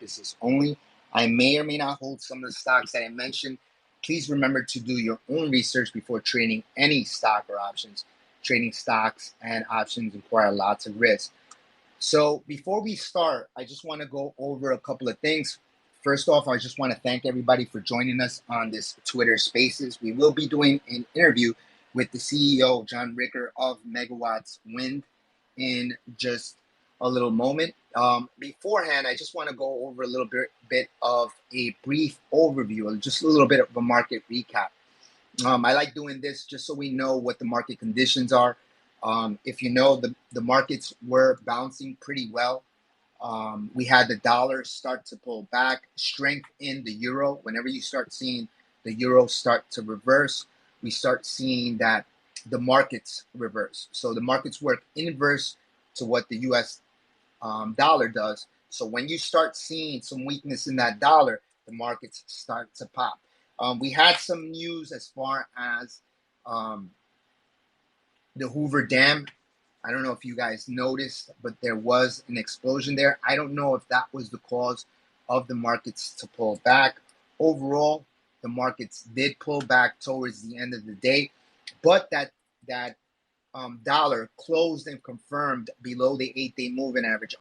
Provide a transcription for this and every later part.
purposes only. I may or may not hold some of the stocks that I mentioned. Please remember to do your own research before trading any stock or options. Trading stocks and options require lots of risk. So before we start, I just want to go over a couple of things. First off, I just want to thank everybody for joining us on this Twitter Spaces. We will be doing an interview with the CEO, John Ricker of Megawatts Wind, in just a little moment. Beforehand, I just want to go over a little bit of a brief overview, just a little bit of a market recap. I like doing this just so we know what the market conditions are. If you know, the markets were bouncing pretty well. We had the dollar start to pull back, strength in the euro. Whenever you start seeing the euro start to reverse, we start seeing that the markets reverse. So the markets work inverse to what the US dollar does. So when you start seeing some weakness in that dollar, the markets start to pop. We had some news as far as the Hoover Dam. I don't know if you guys noticed, but there was an explosion there. I don't know if that was the cause of the markets to pull back. Overall, the markets did pull back towards the end of the day, but that dollar closed and confirmed below the 8-day moving average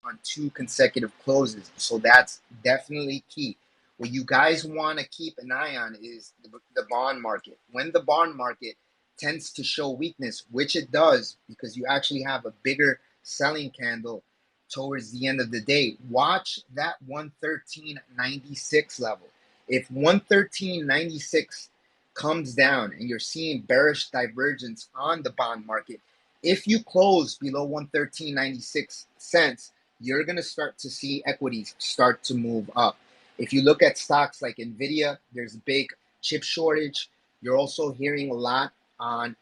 on 2 consecutive closes. So that's definitely key. What you guys want to keep an eye on is the bond market. When the bond market tends to show weakness, which it does, because you actually have a bigger selling candle towards the end of the day, watch that 113.96 level. If 113.96 comes down and you're seeing bearish divergence on the bond market, if you close below 113.96 cents, you're going to start to see equities start to move up. If you look at stocks like NVIDIA, there's a big chip shortage. You're also hearing a lot on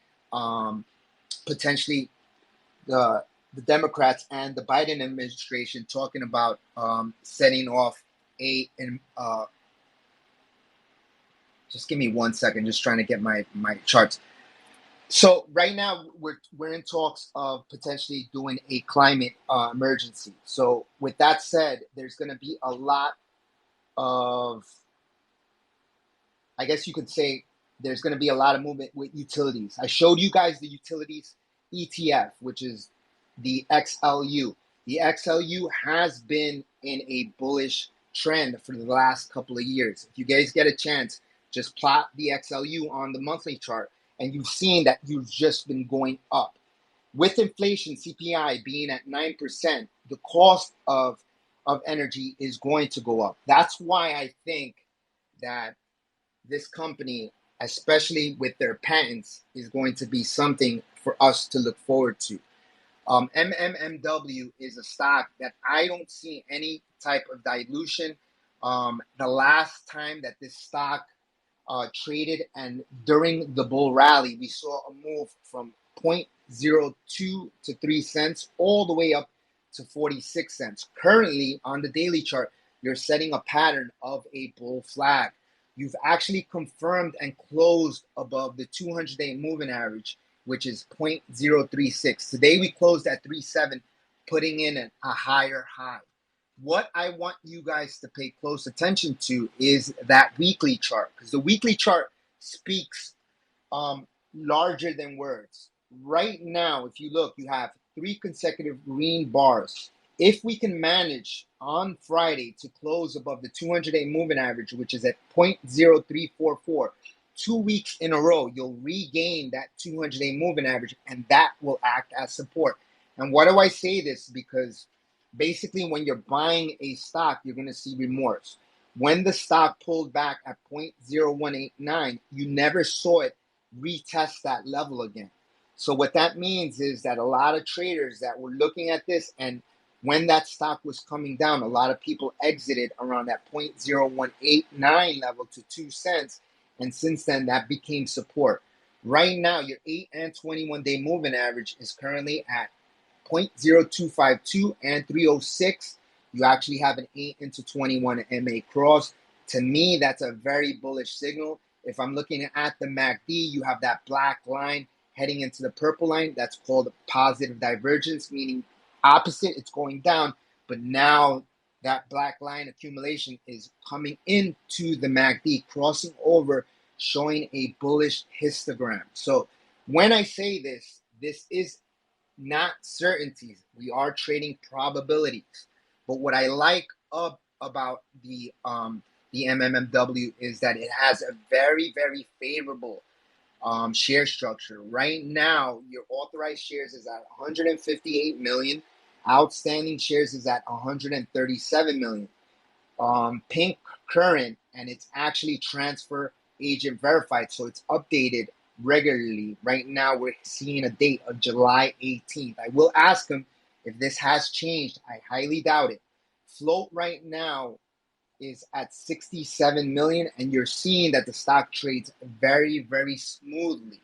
potentially the Democrats and the Biden administration talking about setting off just give me 1 second, just trying to get my charts. So right now we're in talks of potentially doing a climate emergency. So with that said, there's going to be a lot of, I guess you could say, there's going to be a lot of movement with utilities. I showed you guys the utilities ETF, which is the XLU. The XLU has been in a bullish trend for the last couple of years. If you guys get a chance, just plot the XLU on the monthly chart, and you've seen that you've just been going up. With inflation, CPI being at 9%, the cost of energy is going to go up. That's why I think that this company, especially with their patents, is going to be something for us to look forward to. MMMW is a stock that I don't see any type of dilution. The last time that this stock traded, and during the bull rally, we saw a move from 0.02 to 3 cents all the way up to 46 cents. Currently, on the daily chart, you're setting a pattern of a bull flag. You've actually confirmed and closed above the 200-day moving average, which is 0.036. Today, we closed at 3.7, putting in a higher high. What I want you guys to pay close attention to is that weekly chart, because the weekly chart speaks larger than words. Right now, if you look, you have 3 consecutive green bars. If we can manage on Friday to close above the 200-day moving average, which is at 0.0344, 2 weeks in a row, you'll regain that 200-day moving average, and that will act as support. And why do I say this? Because basically, when you're buying a stock, you're going to see remorse. When the stock pulled back at 0.0189, you never saw it retest that level again. So what that means is that a lot of traders that were looking at this, and when that stock was coming down, a lot of people exited around that 0.0189 level to 2 cents. And since then, that became support. Right now, your 8 and 21-day moving average is currently at 0.0252 and 306. You actually have an 8 into 21 MA cross. To me, that's a very bullish signal. If I'm looking at the MACD, you have that black line heading into the purple line. That's called positive divergence, meaning opposite, it's going down. But now that black line accumulation is coming into the MACD, crossing over, showing a bullish histogram. So when I say this, this is not certainties. We are trading probabilities. But what I like about the MMMW is that it has a very, very favorable share structure. Right now, your authorized shares is at 158 million. Outstanding shares is at 137 million. Pink current, and it's actually transfer agent verified, so it's updated regularly. Right now, we're seeing a date of July 18th. I will ask him if this has changed. I highly doubt it. Float right now is at 67 million, and you're seeing that the stock trades very, very smoothly.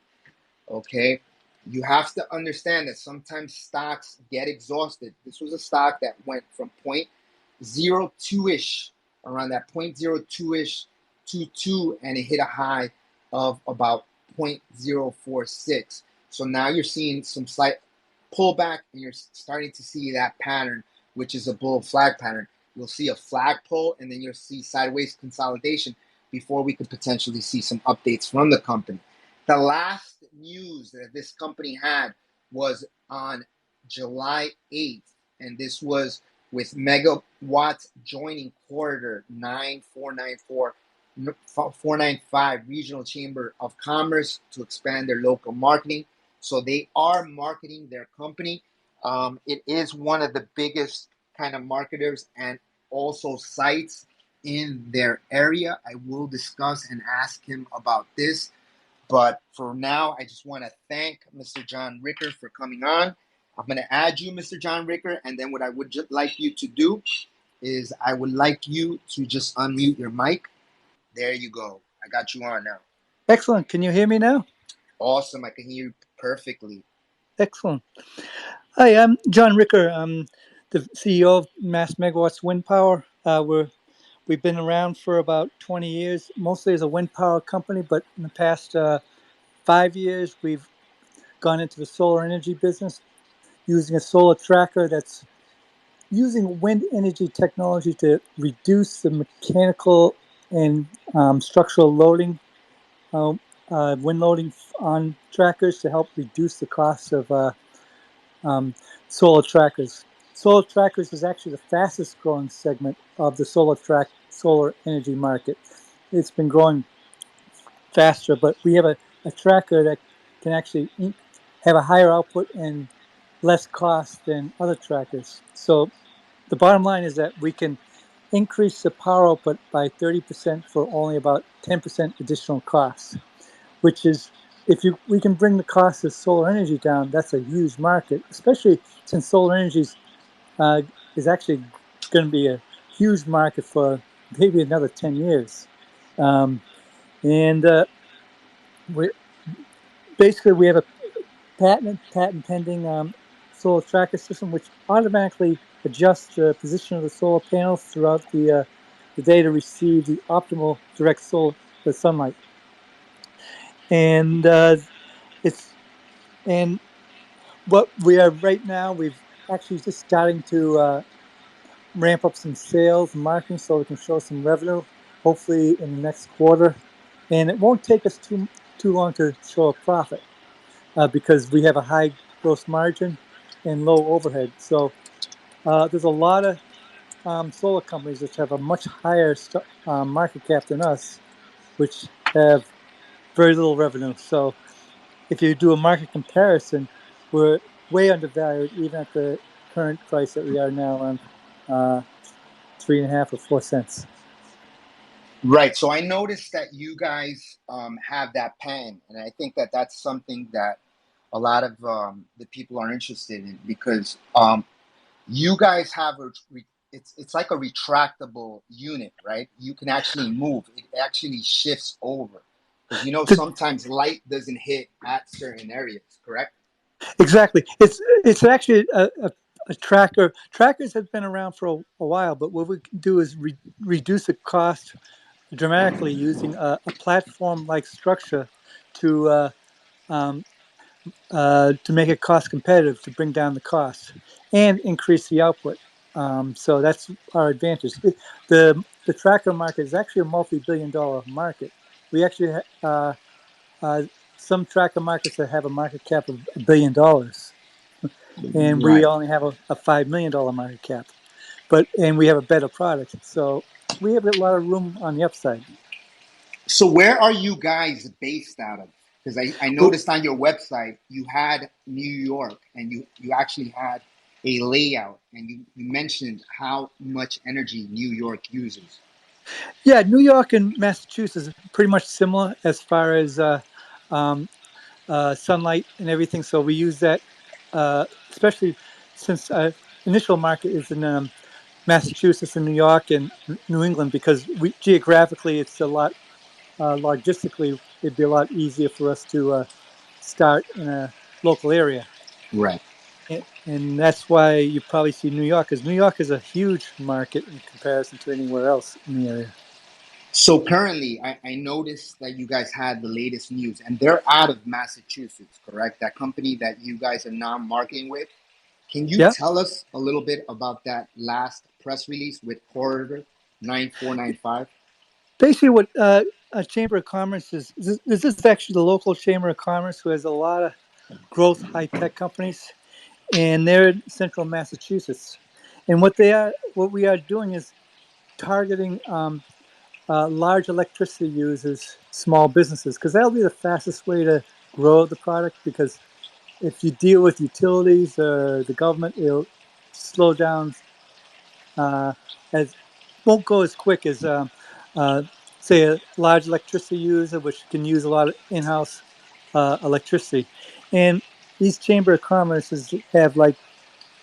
Okay, you have to understand that sometimes stocks get exhausted. This was a stock that went from 0.02 ish, around that 0.02 ish, to 2, and it hit a high of about 0.046. So now you're seeing some slight pullback, and you're starting to see that pattern, which is a bull flag pattern. You'll see a flag pull, and then you'll see sideways consolidation before we could potentially see some updates from the company. The last news that this company had was on July 8th, and this was with Megawatts joining Corridor 495 Regional Chamber of Commerce to expand their local marketing. So they are marketing their company. It is one of the biggest kind of marketers and also sites in their area. I will discuss and ask him about this. But for now, I just want to thank Mr. John Ricker for coming on. I'm going to add you, Mr. John Ricker, and then what I would like you to do is I would like you to just unmute your mic. There you go. I got you on now. Excellent. Can you hear me now? Awesome. I can hear you perfectly. Excellent. Hi, I'm John Ricker. I'm the CEO of Mass Megawatts Wind Power. We've been around for about 20 years, mostly as a wind power company, but in the past 5 years, we've gone into the solar energy business using a solar tracker that's using wind energy technology to reduce the mechanical and structural loading, wind loading on trackers to help reduce the cost of solar trackers. Solar trackers is actually the fastest growing segment of the solar energy market. It's been growing faster, but we have a tracker that can actually have a higher output and less cost than other trackers. So the bottom line is that we can increase the power output by 30% for only about 10% additional costs, which is, we can bring the cost of solar energy down, that's a huge market, especially since solar energy is actually going to be a huge market for maybe another 10 years. We have a patent pending solar tracker system, which automatically adjusts the position of the solar panels throughout the day to receive the optimal direct sunlight. And what we are right now, we've actually just starting to ramp up some sales and marketing so we can show some revenue, hopefully in the next quarter. And it won't take us too long to show a profit because we have a high gross margin and low overhead. So there's a lot of solar companies which have a much higher market cap than us, which have very little revenue. So if you do a market comparison, we're way undervalued even at the current price that we are now, around 3.5 or 4 cents. Right. So I noticed that you guys have that patent, and I think that that's something that a lot of the people are interested in, because you guys have it's like a retractable unit, right? You can actually move. It actually shifts over, because sometimes light doesn't hit at certain areas, correct? Exactly. It's actually a tracker. Trackers have been around for a while, but what we can do is reduce the cost dramatically using a platform-like structure to make it cost competitive, to bring down the cost and increase the output. So that's our advantage. The tracker market is actually a multi-billion-dollar market. We actually uh, some tracker markets that have a market cap of $1 billion, and we Right. only have a $5 million market cap. And we have a better product, so we have a lot of room on the upside. So where are you guys based out of? Because I Well, noticed on your website you had New York, and you actually had a layout, and you mentioned how much energy New York uses. yeah, New York and Massachusetts are pretty much similar as far as um, sunlight and everything. So we use that, especially since initial market is in Massachusetts and New York and New England, because we geographically it's a lot logistically it'd be a lot easier for us to start in a local area. Right. And that's why you probably see New York, because New York is a huge market in comparison to anywhere else in the area. So currently, I noticed that you guys had the latest news, and they're out of Massachusetts, correct? That company that you guys are now marketing with. Can you Yeah. tell us a little bit about that last press release with Corridor 9495? Basically, what a Chamber of Commerce is, this is actually the local Chamber of Commerce who has a lot of growth high tech companies, and they're in central Massachusetts. And what we are doing is targeting large electricity users, small businesses, because that'll be the fastest way to grow the product. Because if you deal with utilities or the government, it'll slow down uh, as won't go as quick as uh, say a large electricity user, which can use a lot of in-house electricity. And these chamber of commerces have like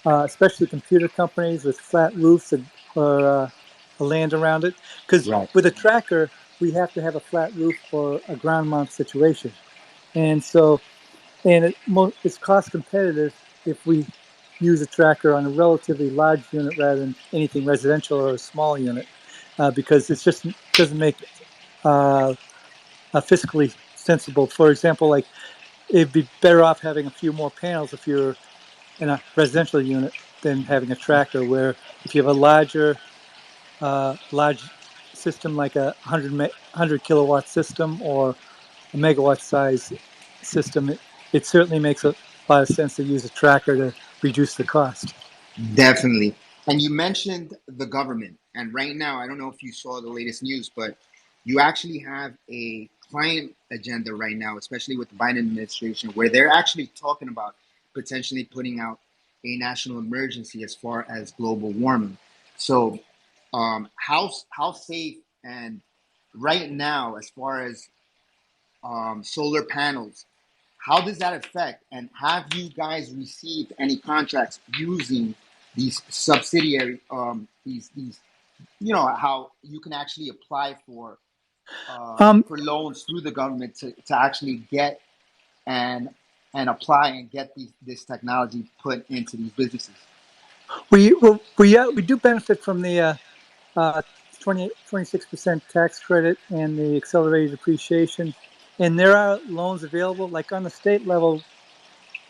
especially computer companies with flat roofs or a land around it. Because Right. with a tracker, we have to have a flat roof or a ground mount situation. And so, it's cost competitive if we use a tracker on a relatively large unit rather than anything residential or a small unit, because it just doesn't make uh, fiscally sensible. For example, like it'd be better off having a few more panels if you're in a residential unit than having a tracker. Where if you have a large system like a 100 kilowatt system or a megawatt size system, it certainly makes a lot of sense to use a tracker to reduce the cost. Definitely. And you mentioned the government. And right now, I don't know if you saw the latest news, but you actually have a climate agenda right now, especially with the Biden administration, where they're actually talking about potentially putting out a national emergency as far as global warming. So, how safe and right now, as far as solar panels, how does that affect? And have you guys received any contracts using these subsidiary these how you can actually apply Um, for loans through the government to actually get and apply and get this technology put into these businesses? we do benefit from the uh, 26% tax credit and the accelerated depreciation, and there are loans available. Like on the state level,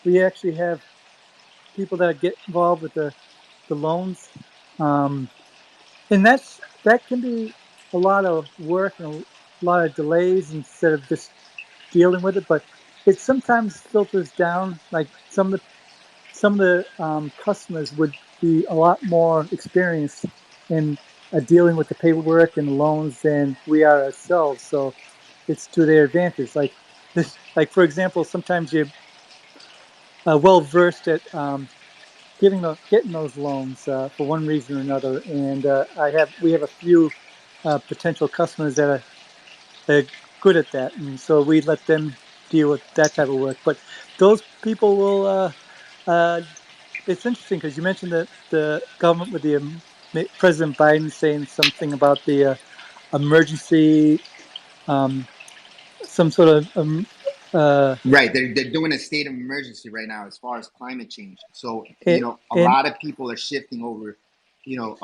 we actually have people that get involved with the loans. Um, and that can be a lot of work and a lot of delays instead of just dealing with it. But it sometimes filters down. Like some of the customers would be a lot more experienced in dealing with the paperwork and the loans than we are ourselves. So it's to their advantage. Like for example, sometimes you're well versed at getting those loans for one reason or another. And we have a few potential customers that are good at that, and so we let them deal with that type of work. But those people will. Uh, it's interesting because you mentioned that the government with the President Biden saying something about the emergency, um, some sort of Right, they're doing a state of emergency right now as far as climate change. So a and lot of people are shifting over, you know,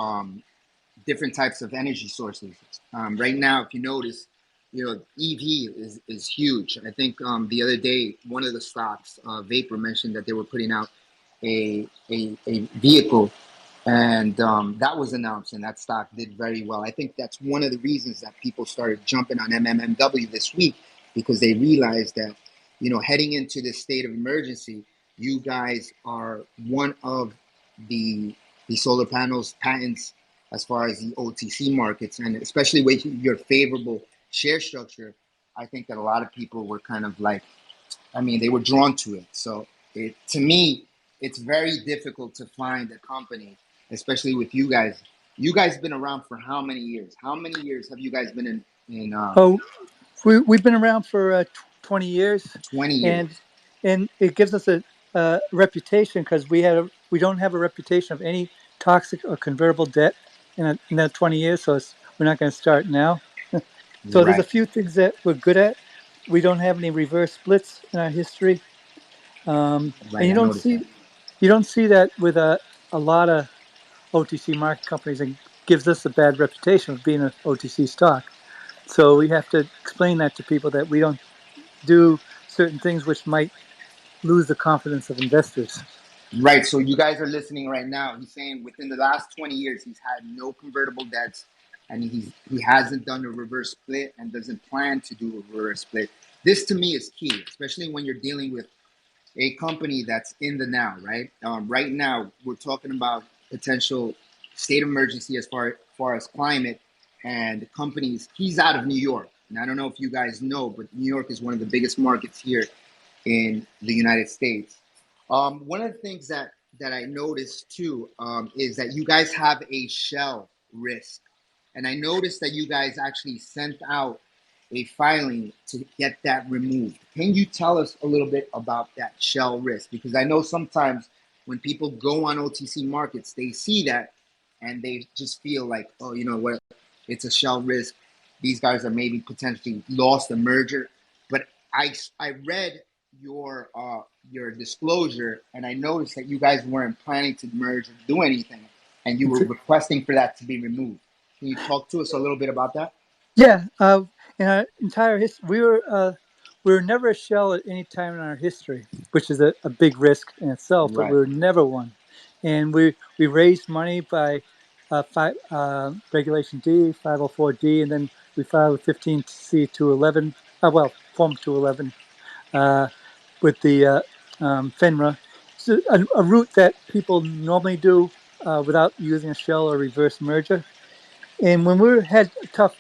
different types of energy sources. Right now, if you notice, EV is huge. I think the other day, one of the stocks, Vapor, mentioned that they were putting out a vehicle and that was announced, and that stock did very well. I think that's one of the reasons that people started jumping on MMMW this week, because they realized that, heading into this state of emergency, you guys are one of the the solar panels patents as far as the OTC markets, and especially with your favorable share structure. I think that a lot of people were kind of like, I mean, they were drawn to it. So to me, it's very difficult to find a company, especially with you guys. You guys been around for how many years? How many years have you guys been in Oh, we've been around for 20 years, 20 and years? it gives us a reputation because we don't have a reputation of any toxic or convertible debt in that 20 years. So we're not going to start now. So there's a Right, few things that we're good at. We don't have any reverse splits in our history, and right. I noticed that. you don't see that with a lot of OTC market companies, and gives us a bad reputation of being an OTC stock. So we have to explain that to people that we don't do certain things which might lose the confidence of investors. Right. So you guys are listening right now. He's saying within the last 20 years, he's had no convertible debts, and he hasn't done a reverse split and doesn't plan to do a reverse split. This to me is key, especially when you're dealing with a company that's in the now, right? Right now, we're talking about potential state of emergency as far as climate and companies. He's out of New York, and I don't know if you guys know, but New York is one of the biggest markets here in the United States. One of the things that I noticed too is that you guys have a shell risk, and I noticed that you guys actually sent out a filing to get that removed. Can you tell us a little bit about that shell risk? Because I know sometimes when people go on OTC markets, they see that and they just feel like, oh, you know what, it's a shell risk. These guys are maybe potentially lost a merger. But I read your disclosure, and I noticed that you guys weren't planning to merge or do anything, and you were requesting for that to be removed. Can you talk to us a little bit about that? Yeah, in our entire history, we were never a shell at any time in our history, which is a big risk in itself. But we Right. were never one, and we raised money by Regulation D, 504D, and then we filed 15C 211. Form 211 uh, with the FINRA. It's a route that people normally do without using a shell or reverse merger. And when we had tough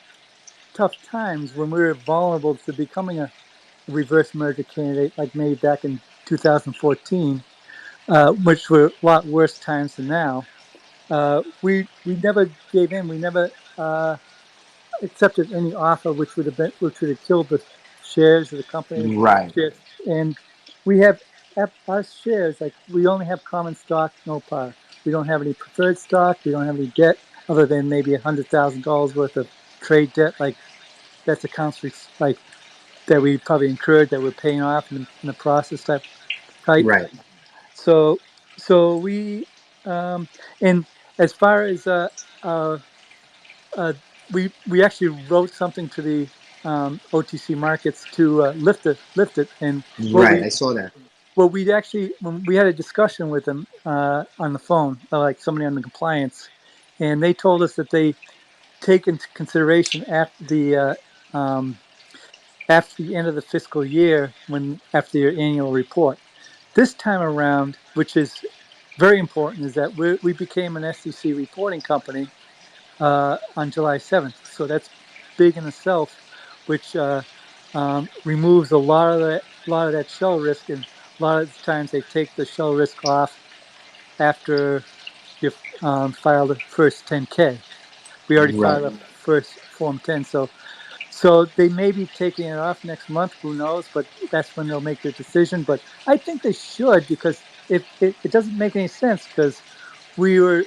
times, when we were vulnerable to becoming a reverse merger candidate, like maybe back in 2014, which were a lot worse times than now, we never gave in. We never accepted any offer which would have killed the shares of the company. Right. Shares. And we have our shares, like we only have common stock, no par. We don't have any preferred stock. We don't have any debt other than maybe $100,000 worth of trade debt, like that's accounts like that we probably incurred that we're paying off in the process type. Right. So we and as far as uh, uh, we actually wrote something to the OTC markets to lift it, and what Right. we I saw that. actually, when we had a discussion with them on the phone, like somebody on the compliance, and they told us that they take into consideration after the end of the fiscal year, when after your annual report. This time around, which is very important, is that we became an SEC reporting company on July 7th. So that's big in itself, which removes a lot of that shell risk. And a lot of times they take the shell risk off after you've filed the first 10K. We already Right. filed the first Form 10, so they may be taking it off next month. Who knows? But that's when they'll make their decision. But I think they should, because it doesn't make any sense, because we were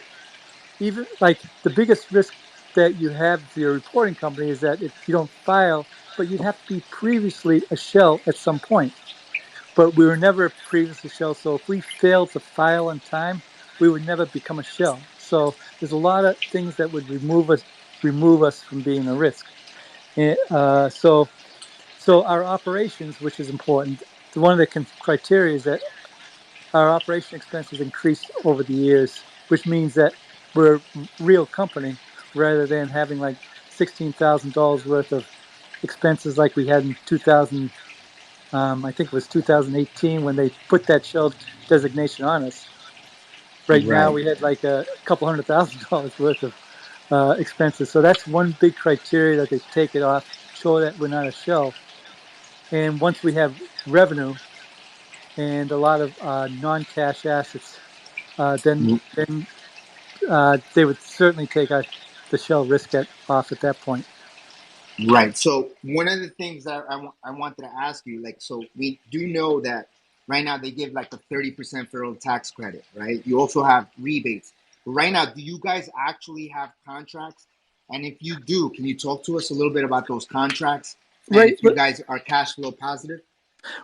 even like the biggest risk that you have for your reporting company is that if you don't file, but you'd have to be previously a shell at some point. But we were never previously a shell, so if we failed to file on time, we would never become a shell. So there's a lot of things that would remove us from being a risk. And, so our operations, which is important, one of the criteria is that our operation expenses increased over the years, which means that we're a real company rather than having like $16,000 worth of expenses like we had in 2000. I think it was 2018 when they put that shell designation on us. Right now, Right. we had like a couple $100,000 worth of expenses. So that's one big criteria that they take it off, show that we're not a shell. And once we have revenue and a lot of non-cash assets, then they would certainly take the shell risk off at that point. Right. So one of the things that I wanted to ask you, like, so we do know that right now they give like a 30% federal tax credit, right? You also have rebates. But right now, do you guys actually have contracts? And if you do, can you talk to us a little bit about those contracts and Right, if you guys are cash flow positive?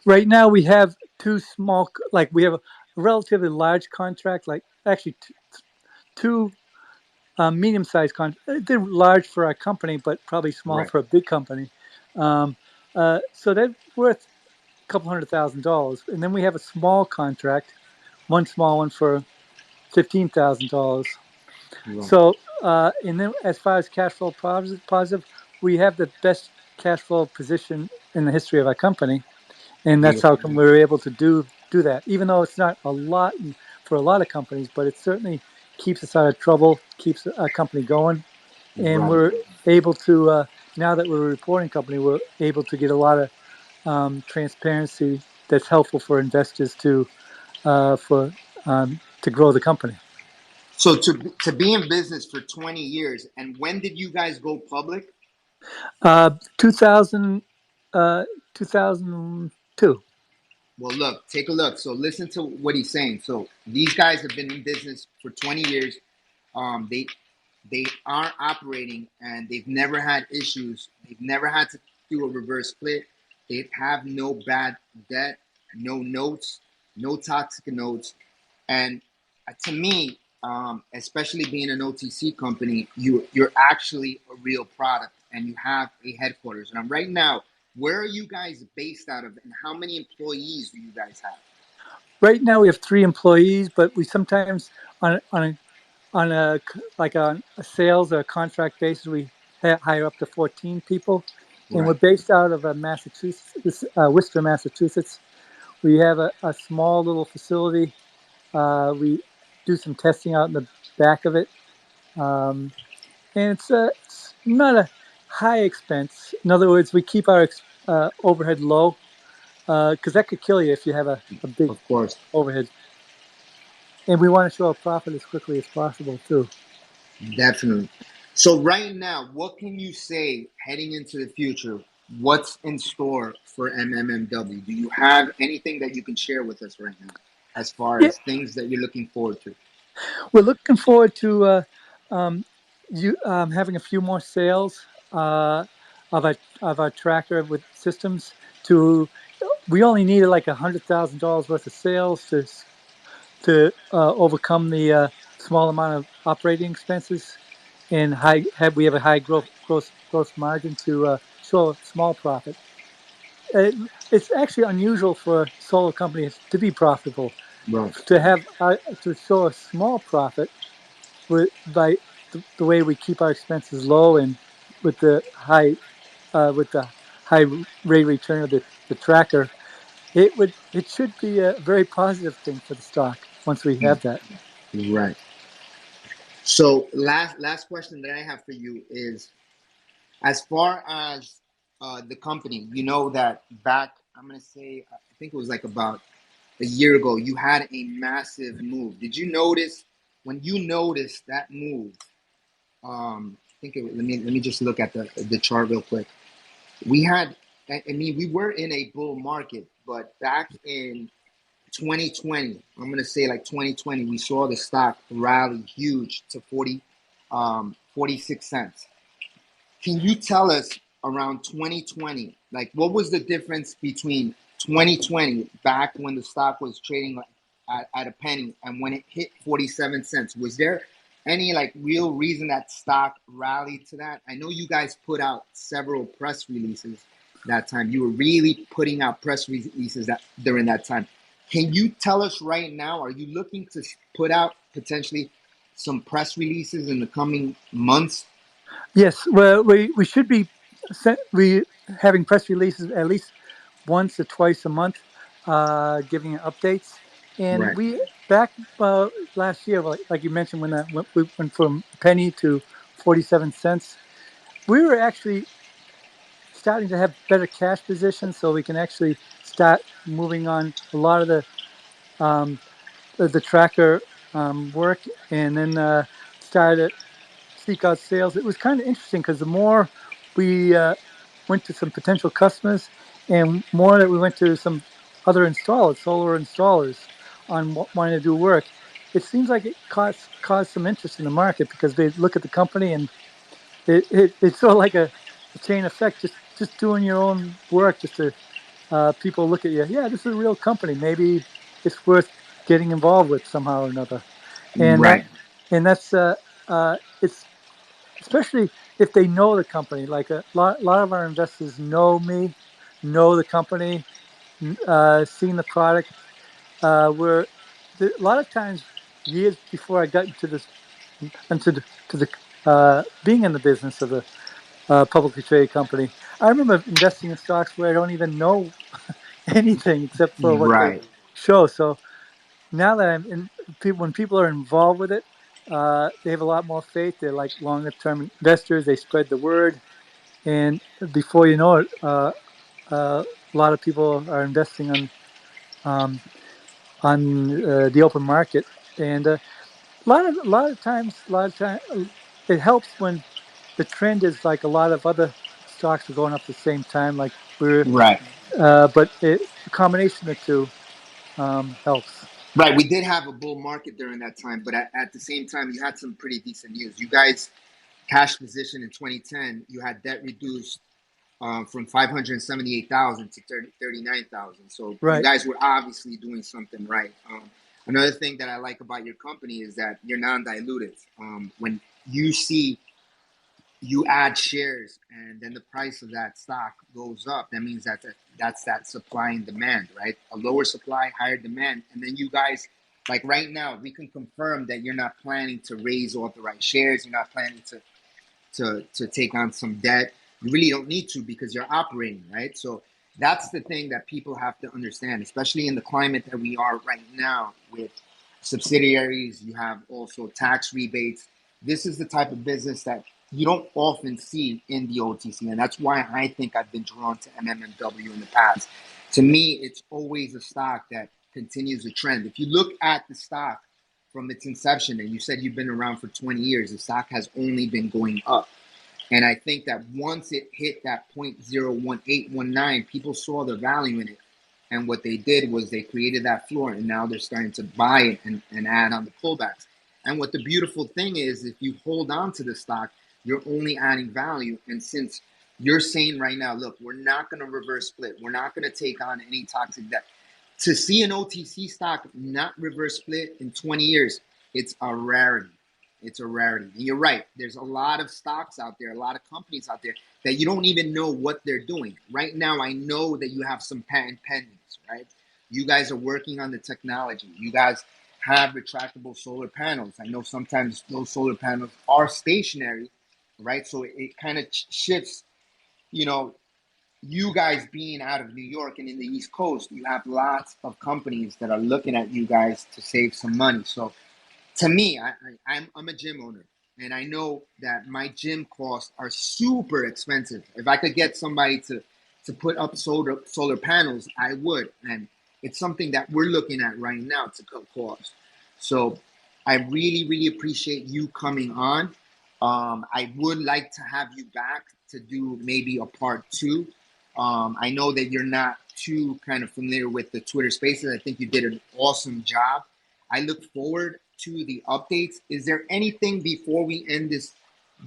right now we have two small, like we have a relatively large contract, like actually two medium-sized contracts. They're large for our company, but probably small Right. for a big company. Um, so they're worth a couple $100,000, and then we have a small contract, one small one for $15,000. Right. So, and then as far as cash flow positive, we have the best cash flow position in the history of our company, and that's how Beautiful. come we were able to do that. Even though it's not a lot for a lot of companies, but it certainly keeps us out of trouble, keeps our company going, and Right. we're able to now that we're a reporting company, we're able to get a lot of transparency that's helpful for investors for to grow the company. So to be in business for 20 years, and when did you guys go public? 2000, uh, 2002. Well, look, take a look. So listen to what he's saying. So these guys have been in business for 20 years. They are operating and they've never had issues. They've never had to do a reverse split. They have no bad debt, no notes, no toxic notes. And to me, especially being an OTC company, you're actually a real product and you have a headquarters. And I'm right now, where are you guys based out of, and how many employees do you guys have? Right now we have 3 employees, but we sometimes on a like a sales or a contract basis we hire up to 14 people, and we're Right. based out of Massachusetts, Worcester, Massachusetts. We have a small little facility. We do some testing out in the back of it, um, and it's not a high expense. In other words, we keep our overhead low because that could kill you if you have a big Of course. overhead. And we want to show a profit as quickly as possible too. Definitely. So right now, what can you say heading into the future? What's in store for MMMW? Do you have anything that you can share with us right now as far Yeah, as things that you're looking forward to? we're looking forward to um, you having a few more sales of our tracker with systems. To we only needed like $100,000 worth of sales to overcome the small amount of operating expenses, and we have a high gross margin to show a small profit. It's actually unusual for solar companies to be profitable. Right. To have to show a small profit by the way we keep our expenses low and with the high with the high rate return of the tracker, it should be a very positive thing for the stock once we have that. Right. So last question that I have for you is, as far as the company, you know that back, I'm gonna say, I think it was like about a year ago, you had a massive move. Did you notice when you noticed that move? I think let me just look at the chart real quick. We had, I mean, we were in a bull market, but back in 2020, I'm gonna say like 2020, we saw the stock rally huge to 46 cents. Can you tell us around 2020, like what was the difference between 2020 back when the stock was trading like at a penny and when it hit 47 cents? Was there any like real reason that stock rallied to that? I know you guys put out several press releases that time. You were really putting out press releases that during that time. Can you tell us right now, are you looking to put out potentially some press releases in the coming months? Yes, well, we should be we having press releases at least once or twice a month, giving updates. And Right. we back last year, like you mentioned, when we went from a penny to 47 cents, we were actually starting to have better cash positions, so we can actually start moving on a lot of um, the tracker work, and then started seek out sales. It was kind of interesting because the more we went to some potential customers, and more that we went to some other installers, solar installers, on wanting to do work, it seems like it caused some interest in the market because they look at the company, and it's sort of like a chain effect. Just doing your own work, just to people look at you. Yeah, this is a real company. Maybe it's worth getting involved with somehow or another. And Right. that's it's especially if they know the company. Like lot of our investors know me, know the company, seen the product. Where a lot of times, years before I got into this, into the being in the business of a publicly traded company, I remember investing in stocks where I don't even know anything except for what they Right. show. So now that I'm in, when people are involved with it, they have a lot more faith. They're like longer term investors. They spread the word, and before you know it, a lot of people are investing um, on the open market. And a lot of time, it helps when the trend is like a lot of other stocks are going up at the same time. Like we're, Right. a combination of the two helps. Right. We did have a bull market during that time, but at the same time, you had some pretty decent news. You guys cash position in 2010, you had debt reduced from 578,000 to 39,000. So you Right. guys were obviously doing something right. Another thing that I like about your company is that you're non-dilutive. When you see you add shares and then the price of that stock goes up, that means that's that supply and demand, right? A lower supply, higher demand, and then you guys, like right now, we can confirm that you're not planning to raise authorized shares. You're not planning to take on some debt. You really don't need to because you're operating, right? So that's the thing that people have to understand, especially in the climate that we are right now with subsidiaries. You have also tax rebates. This is the type of business that you don't often see in the OTC, and that's why I think I've been drawn to MMMW in the past. To me, it's always a stock that continues the trend. If you look at the stock from its inception, and you said you've been around for 20 years, the stock has only been going up. And I think that once it hit that 0.01819, people saw the value in it. And what they did was they created that floor, and now they're starting to buy it and add on the pullbacks. And what the beautiful thing is, if you hold on to the stock, you're only adding value. And since you're saying right now, look, we're not going to reverse split, we're not going to take on any toxic debt. To see an OTC stock not reverse split in 20 years, it's a rarity. It's a rarity. And you're right. There's a lot of stocks out there, a lot of companies out there that you don't even know what they're doing. Right now, I know that you have some patent pendings, right? You guys are working on the technology. You guys have retractable solar panels. I know sometimes those solar panels are stationary, right? So it kind of shifts, you know, you guys being out of New York and in the East Coast, you have lots of companies that are looking at you guys to save some money. So to me, I'm a gym owner, and I know that my gym costs are super expensive. If I could get somebody to put up solar panels, I would, and it's something that we're looking at right now to cut costs. So I really appreciate you coming on. I would like to have you back to do maybe a part two. I know that you're not too kind of familiar with the Twitter Spaces. I think you did an awesome job. I look forward to the updates. Is there anything before we end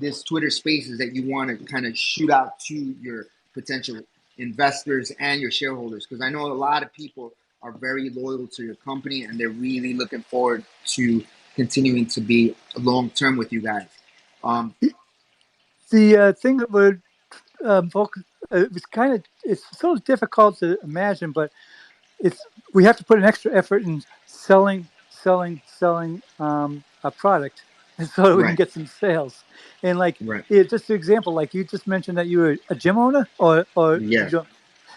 this Twitter Spaces that you want to kind of shoot out to your potential investors and your shareholders? Because I know a lot of people are very loyal to your company and they're really looking forward to continuing to be long term with you guys. Um, The thing that would focus, it's so difficult to imagine, but it's we have to put an extra effort in selling a product. so that we can Right. get some sales. And like, Right. just an example, like you just mentioned that you were a gym owner, or Yeah. did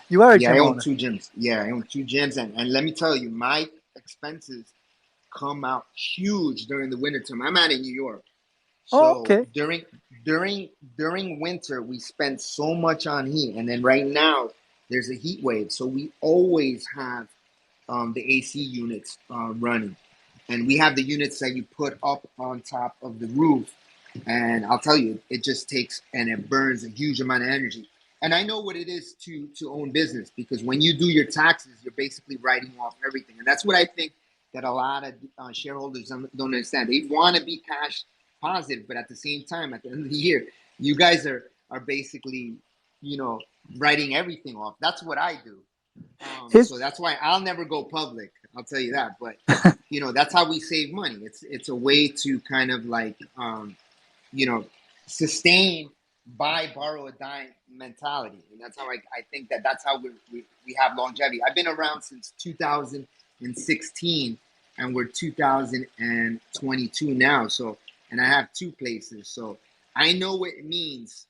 you are a Yeah. I gym own owner? two gyms. Yeah. I own two gyms, and let me tell you, my expenses come out huge during the winter time. I'm out in New York. Oh, So okay. during winter, we spend so much on heat, and then right now there's a heat wave, so we always have the AC units running, and we have the units that you put up on top of the roof. And I'll tell you, it just takes and it burns a huge amount of energy. And I know what it is to own business, because when you do your taxes, you're basically writing off everything, and that's what I think that a lot of shareholders don't understand. They want to be cash positive, but at the same time, at the end of the year, you guys are basically, you know, writing everything off. That's what I do. It's So that's why I'll never go public. I'll tell you that. But that's how we save money. It's a way to kind of like you know sustain, buy, borrow, a dime mentality, and that's how I think that that's how we have longevity. I've been around since 2016, and we're 2022 now. So, and I have two places, so I know what it means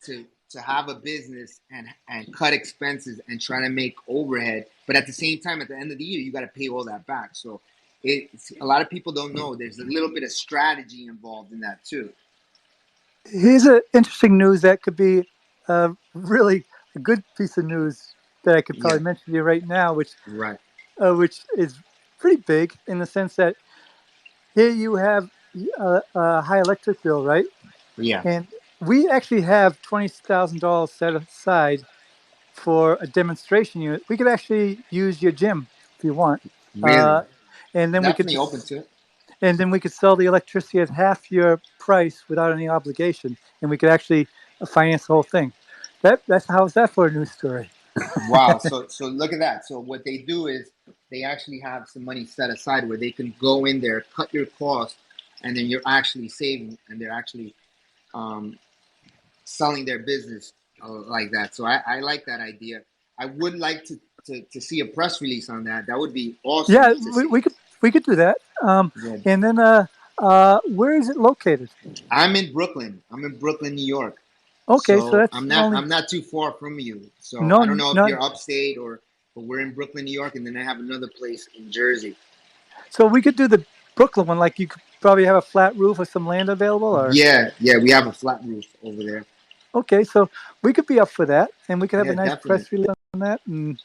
to have a business and cut expenses and try to make overhead, but at the same time, at the end of the year, you got to pay all that back. So it's a lot of people don't know there's a little bit of strategy involved in that too. Here's an interesting news that could be really a good piece of news that I could Yeah. probably mention to you right now, Right. which is pretty big in the sense that here you have a high electric bill, right? Yeah. And we actually have $20,000 set aside for a demonstration unit. We could actually use your gym if you want, Really. uh, and then we could Definitely open just to it. and then we could sell the electricity at half your price without any obligation, and we could actually finance the whole thing. That's how's that for a news story? Wow. So look at that. So what they do is they actually have some money set aside where they can go in there, cut your cost, and then you're actually saving, and they're actually um, selling their business like that. So I like that idea. I would like to see a press release on that. That would be awesome Yeah, to we, see. we could do that. Yeah. And then where is it located? I'm in Brooklyn, New York. Okay, so So that's only I'm not too far from you. So I don't no know if no. you're upstate or but we're in Brooklyn, New York, and then I have another place in Jersey. So we could do the Brooklyn one. Like you could probably have a flat roof or some land available, or Yeah, yeah, we have a flat roof over there. okay. So we could be up for that, and we could have a Yeah, nice definitely. press release on that. And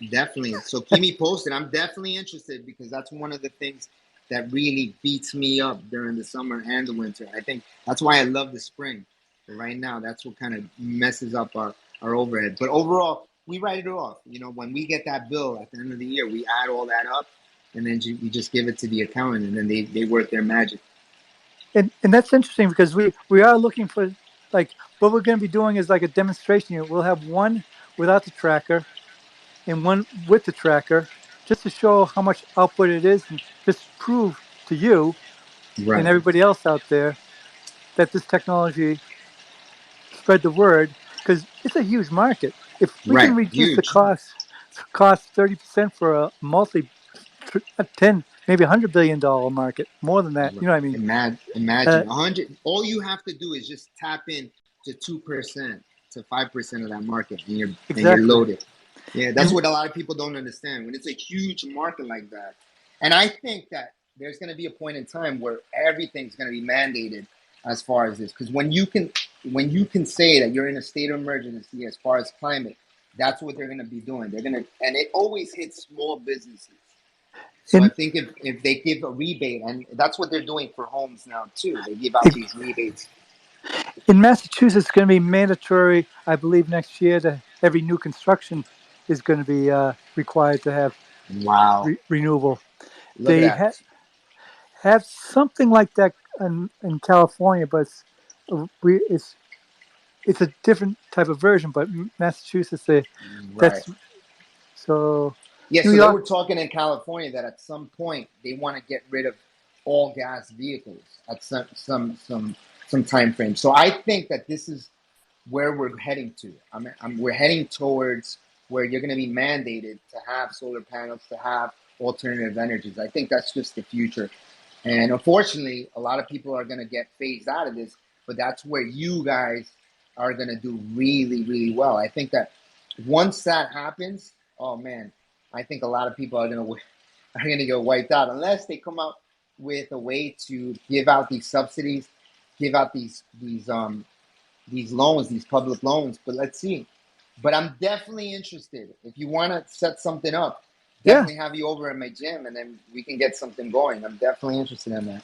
Definitely. So keep me posted. I'm definitely interested because that's one of the things that really beats me up during the summer and the winter. I think that's why I love the spring. But right now, that's what kind of messes up our overhead. But overall, we write it off. When we get that bill at the end of the year, we add all that up, and then you just give it to the accountant, and then they work their magic. and that's interesting because we are looking for, like, what we're going to be doing is like a demonstration unit. We'll have one without the tracker and one with the tracker, just to show how much output it is, and just prove to you and Right, everybody else out there that this technology, spread the word, because it's a huge market. If we can right. reduce the Huge. cost 30% for a multi, a 10, maybe $100 billion market, more than that. You know what I mean? Imagine Uh, 100. All you have to do is just tap in to 2% to 5% of that market, and you're exactly. loaded. Yeah, that's And what a lot of people don't understand. When it's a huge market like that, and I think that there's going to be a point in time where everything's going to be mandated as far as this, because when you can say that you're in a state of emergency as far as climate, that's what they're going to be doing. They're going to, and it always hits small businesses. So I in think if they give a rebate, and that's what they're doing for homes now too, they give out these rebates. in Massachusetts, it's going to be mandatory, I believe, next year, to every new construction is going to be required to have Wow, renewable. look at They that. have something like that in California, but it's a different type of version. But Massachusetts, Right. that's so. Yeah, New so they York, were talking in California that at some point they want to get rid of all gas vehicles at some time frame. So I think that this is where we're heading to. We're heading towards where you're going to be mandated to have solar panels, to have alternative energies. I think that's just the future. And unfortunately, a lot of people are going to get phased out of this, but that's where you guys are going to do really, really well. I think that once that happens, oh man, I think a lot of people are going to get wiped out unless they come out with a way to give out these subsidies, give out these loans, these public loans. But let's see. But I'm definitely interested. If you want to set something up, Yeah, definitely have you over at my gym, and then we can get something going. I'm definitely interested in that.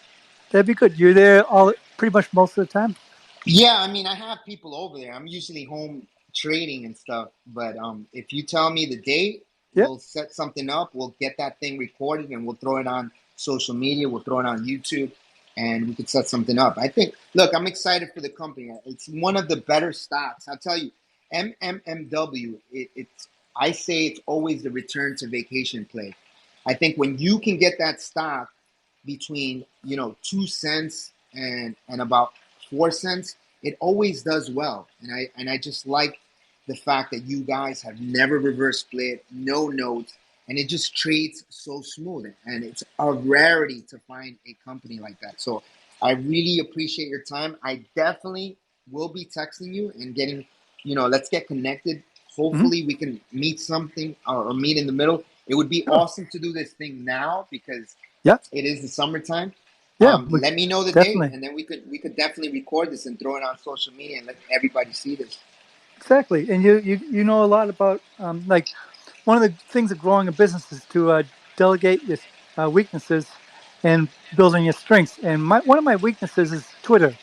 that'd be good. You're there all pretty much most of the time. Yeah, I mean, I have people over there. I'm usually home trading and stuff, but if you tell me the date, Yep. we'll set something up. We'll get that thing recorded, and we'll throw it on social media. We'll throw it on YouTube, and we could set something up. I think. Look, I'm excited for the company. It's one of the better stocks. I'll tell you, MMMW. It's. I say it's always the return to vacation play. I think when you can get that stock between 2 cents and about 4 cents, it always does well. And I just like the fact that you guys have never reverse split, no notes, and it just trades so smooth. And it's a rarity to find a company like that. So I really appreciate your time. I definitely will be texting you and getting, let's get connected. Hmm. Hopefully we can meet something or meet in the middle. It would be Sure. awesome to do this thing now because Yeah. it is the summertime. Yeah. Let me know the date, Definitely. and then we could definitely record this and throw it on social media and let everybody see this. Exactly. And you know a lot about like one of the things of growing a business is to delegate your weaknesses and building your strengths. And one of my weaknesses is Twitter,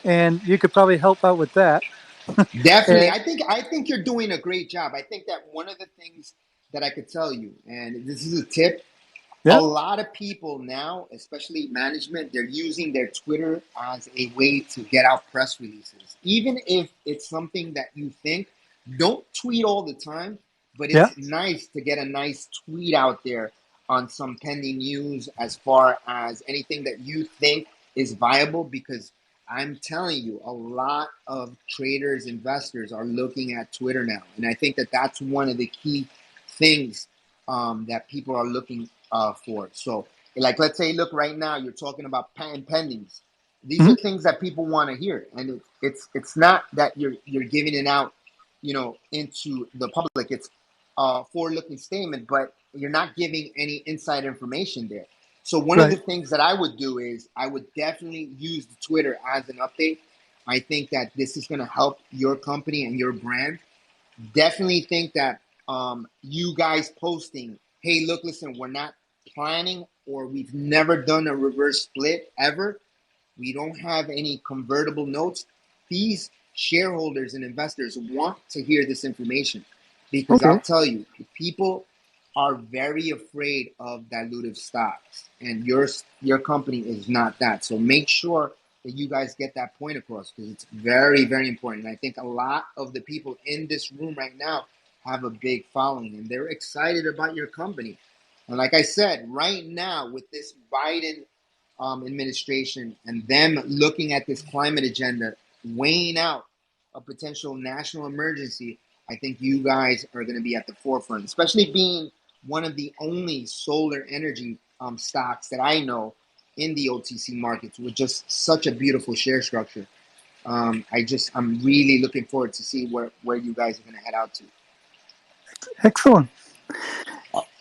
and you could probably help out with that. Definitely, And I think you're doing a great job. I think that one of the things that I could tell you, and this is a tip, a yeah, lot of people now, especially management, they're using their Twitter as a way to get out press releases. Even if it's something that you think, don't tweet all the time, but yeah, it's nice to get a nice tweet out there on some pending news as far as anything that you think is viable because I'm telling you, a lot of traders, investors are looking at Twitter now. And I think that that's one of the key things that people are looking for. So, like, let's say, look, right now you're talking about patent pendings. These mhm, are things that people want to hear, and it's not that you're giving it out, into the public. It's a forward-looking statement, but you're not giving any inside information there. So one of the right. things that I would do is I would definitely use the Twitter as an update. I think that this is going to help your company and your brand. Definitely think that you guys posting, hey, look, listen, we're not planning or we've never done a reverse split ever. We don't have any convertible notes. These shareholders and investors want to hear this information because I'll Okay. tell you, people are very afraid of dilutive stocks, and your company is not that. So make sure that you guys get that point across because it's very, very important. And I think a lot of the people in this room right now have a big following and they're excited about your company. And like I said, right now with this Biden administration and them looking at this climate agenda, weighing out a potential national emergency, I think you guys are going to be at the forefront, especially being one of the only solar energy stocks that I know in the OTC markets with just such a beautiful share structure. I'm really looking forward to see where you guys are going to head out to. Excellent.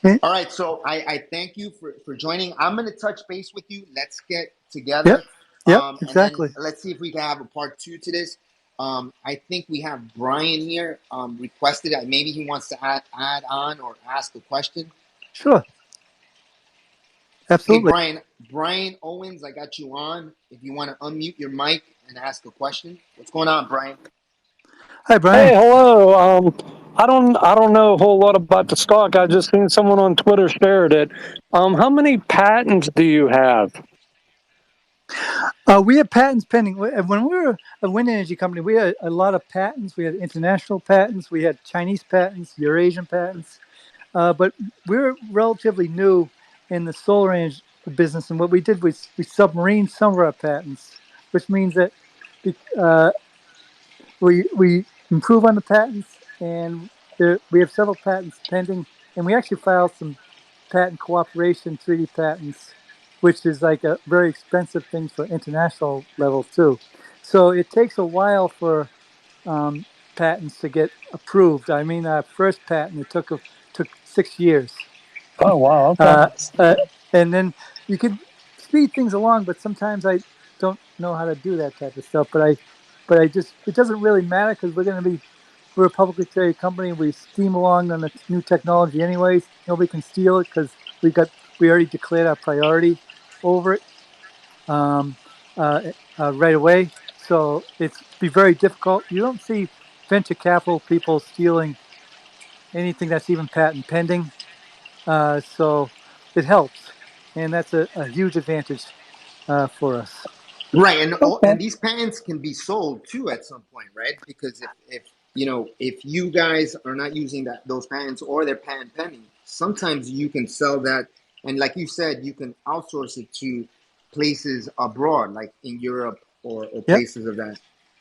Eh, All right, so I thank you for joining. I'm going to touch base with you. Let's get Yep. together, Yep. and then Exactly. let's see if we can have a part two to this. I think we have Brian here requested that maybe he wants to add on or ask a question. Sure. Hey, Absolutely. Brian Owens, I got you on. If you want to unmute your mic and ask a question, what's going on, Brian? Hi, Hey, Brian. hello. I don't know a whole lot about the stock. I just seen someone on Twitter shared it. How many patents do you have? We have patents pending. When we were a wind energy company, we had a lot of patents. We had international patents. We had Chinese patents, Eurasian patents. But we're relatively new in the solar energy business, and what we did was we submarined some of our patents, which means that uh, we improve on the patents, and we have several patents pending, and we actually filed some patent cooperation treaty patents which is like a very expensive thing for international level too. So it takes a while for um, patents to get approved. I mean, our first patent it took 6 years, Oh, wow. Okay. uh, uh, and then you could speed things along. But sometimes I don't know how to do that type of stuff. But I just it doesn't really matter because we're a publicly traded company. We steam along on the new technology anyways. Nobody can steal it because we already declared our priority over it um, right away. So it's be very difficult. You don't see venture capital people stealing anything that's even patent pending. So it helps, and that's a huge advantage for us. Right, Okay. and these patents can be sold too at some point, right? Because if if you guys are not using those patents or they're patent pending, sometimes you can sell that, and like you said, you can outsource it to places abroad, like in Europe or Yep. places of that.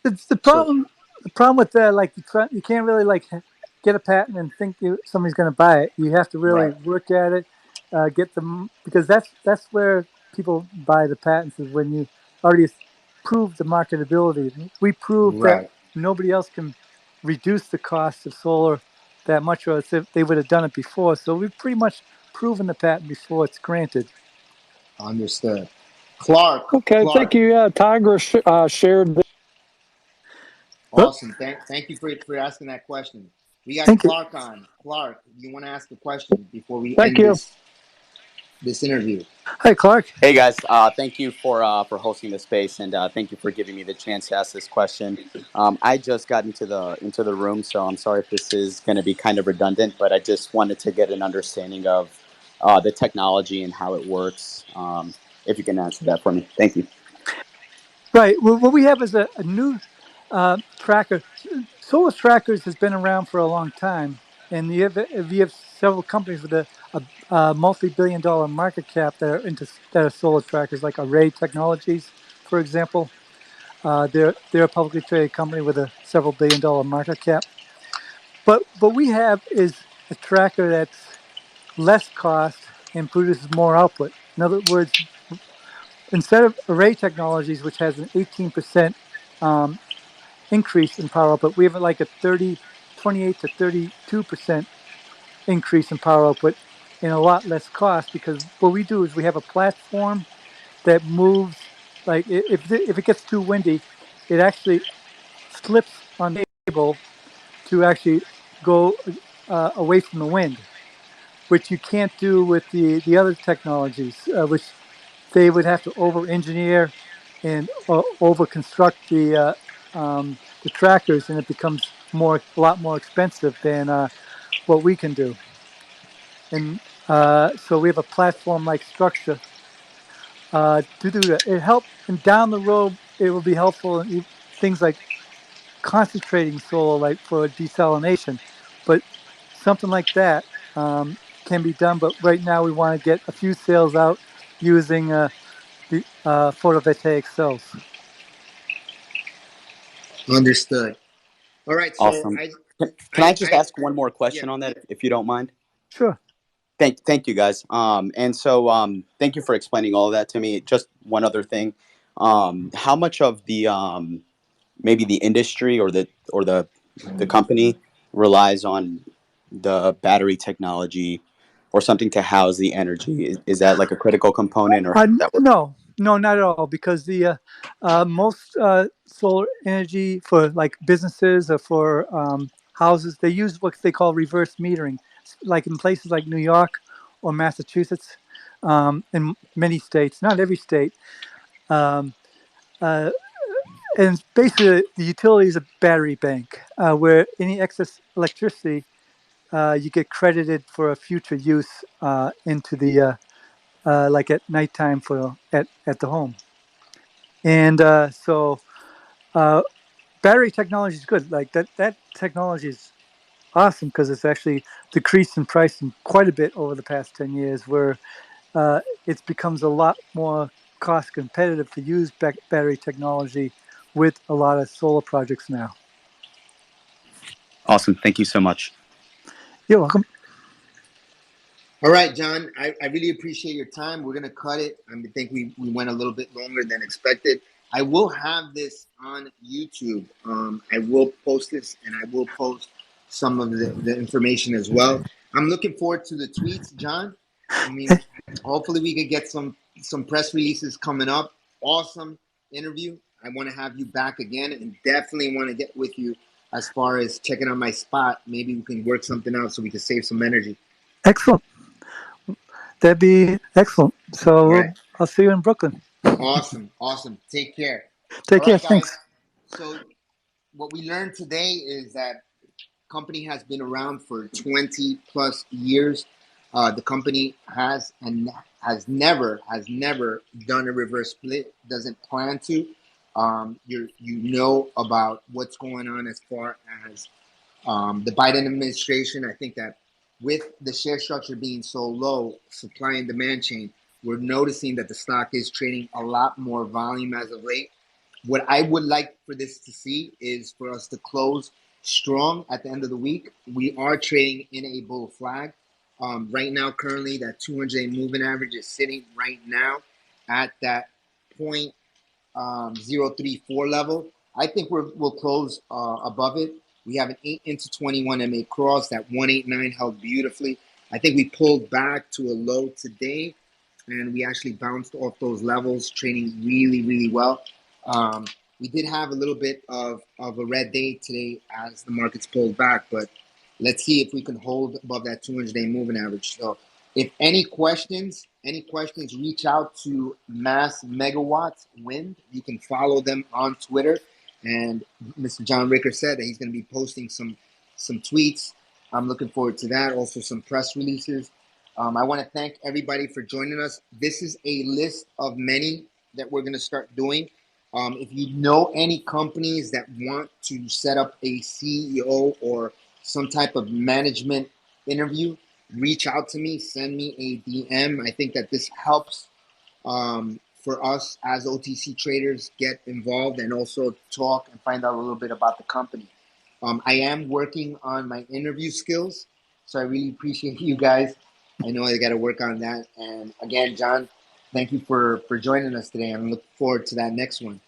It's the So problem. The problem with that, like you can't really like get a patent and think somebody's going to buy it. You have to really right, work at it, get them because that's where people buy the patents is when you already prove the marketability. We proved that right, nobody else can reduce the cost of solar that much, or as if they would have done it before. So we've pretty much proven the patent before it's granted. understood. Clark, Okay. Thank Clark, you. Yeah. Tiger shared. But awesome. Thank you for asking that question. We got thank you, Clark on. Clark, you want to ask a question before we Thank end you. this interview? hi Clark. Hey guys, thank you for hosting the space, and thank you for giving me the chance to ask this question. I just got into the room, so I'm sorry if this is going to be kind of redundant, but I just wanted to get an understanding of the technology and how it works. If you can answer that for me, thank you. Right. Well, what we have is a new tracker. Solar trackers has been around for a long time, and you have several companies with a multi-billion-dollar market cap that are solar trackers, like Array Technologies, for example. They're a publicly traded company with a several billion-dollar market cap. But we have is a tracker that's less cost and produces more output. In other words, instead of Array Technologies, which has an 18% um, increase in power output, we have like a 28 to 32% increase in power output and a lot less cost because what we do is we have a platform that moves, like if it gets too windy, it actually slips on the table to actually go away from the wind, which you can't do with the other technologies, which they would have to over engineer and over construct the trackers, and it becomes a lot more expensive than what we can do. And so we have a platform like structure to do that. It help and down the road it will be helpful in things like concentrating solar, like for desalination. But something like that can be done. But right now we want to get a few sales out using the photovoltaic cells. Understood. All right, so Awesome. Can I just I ask one more yeah, question on that, if you don't mind? Sure. Thank you guys. And so thank you for explaining all of that to me. Just one other thing. How much of the maybe the industry or the company relies on the battery technology or something to house the energy? Is that like a critical component, or how does that work? No, no, not at all. Because the most solar energy for like businesses or for houses, they use what they call reverse metering. Like in places like New York or Massachusetts, in many states, not every state. Um, uh, and basically, the utility is a battery bank where any excess electricity you get credited for a future use into the like at nighttime for at the home. And uh, battery technology is good. Like that technology is awesome because it's actually decreased in price quite a bit over the past 10 years, where it becomes a lot more cost competitive to use battery technology with a lot of solar projects now. Awesome. Thank you so much. You're welcome. All right, John, I really appreciate your time. We're going to cut it. I think we went a little bit longer than expected. I will have this on YouTube. I will post this and I will post some of the information as well. I'm looking forward to the tweets, John. I mean, hopefully we could get some press releases coming up. Awesome interview. I want to have you back again and definitely want to get with you as far as checking out my spot. Maybe we can work something out so we can save some energy. Excellent. That'd be excellent. All So right. I'll see you in Brooklyn. Awesome. Awesome. Take care. Take All care. right, guys. Thanks. So what we learned today is that company has been around for 20 plus years. The company has never done a reverse split. Doesn't plan to. You know about what's going on as far as the Biden administration. I think that with the share structure being so low, supply and demand chain, we're noticing that the stock is trading a lot more volume as of late. What I would like for this to see is for us to close strong at the end of the week. We are trading in a bull flag. Right now, currently, that 200-day moving average is sitting right now at that point 034 level. I think we'll close above it. We have an 8 into 21 MA cross. That 189 held beautifully. I think we pulled back to a low today, and we actually bounced off those levels, trading really, really well. We did have a little bit of a red day today as the markets pulled back, but let's see if we can hold above that 200-day moving average. So if any questions, reach out to Mass Megawatts Wind. You can follow them on Twitter. And Mr. John Ricker said that he's going to be posting some tweets. I'm looking forward to that. Also, some press releases. I want to thank everybody for joining us. This is a list of many that we're going to start doing. If you know any companies that want to set up a CEO or some type of management interview, reach out to me, send me a DM. I think that this helps for us as OTC traders get involved and also talk and find out a little bit about the company. I am working on my interview skills, so I really appreciate you guys. I know I got to work on that. And again, John, thank you for joining us today. I'm looking forward to that next one.